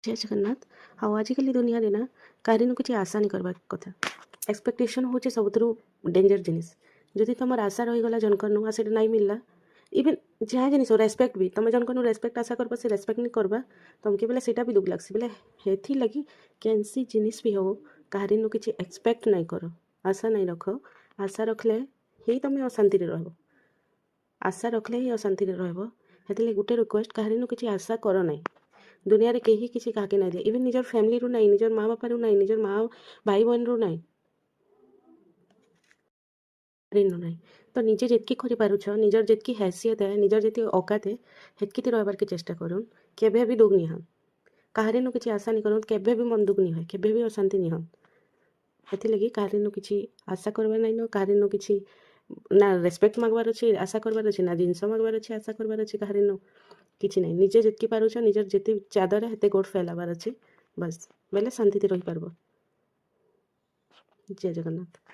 जय जगन्नाथ। हाँ आजिकल दुनिया रे ना काहरी किसी आशा नहीं करवा कथा। एक्सपेक्टेशन हूँ सब डेंजर जिनिस। जदि तुम आशा रहीगला जनकर नु से नहीं मिलला इवन जहाँ जिनिस रेस्पेक्ट भी तुम जनकर रेस्पेक्ट आशा करबा से रेस्पेक्ट नहीं करबा तुमके बेले सेटा भी दुख लगसी बेले हेथी लगी कैंसी जिनिस भी हो काहरी किसी एक्सपेक्ट नहीं कर आशा नहीं रख। आशा रखले ही तुम अशांति रह आशा रखले ही अशांति रही गोटे रिक्वेस्ट काहरी किसी आशा कर ना दुनिया रे कहीं किसी काके ना दे इवन निजर फैमिली रू नहीं निजर माँ बापा रू नहीं निजर माँ भाई बहन रू नहीं नहीं तो निजे जितकी कर निजर जितकी हैसियत है निजर जितकी औकात है हेतकी रही के चेष्टा करूँ केबे भी दुख नहीं हम काहरी किसी आशा नहीं करूँ केबे भी मन दुख नहीं है केबे भी अशांति नहीं हम हेती लगी काहरी किसी आशा करवा नहीं न काहरी किसी ना रेस्पेक्ट मागवार अच्छे आशा करवार अच्छे ना जिनस मागवार अच्छे आशा करवार अच्छे काहरी किसी नहीं निजे जितकी पारुछ निजर जिते चादर हेते गोड़ फैलाबार अच्छे बस बेले शांति रही पार्ब। जय जगन्नाथ।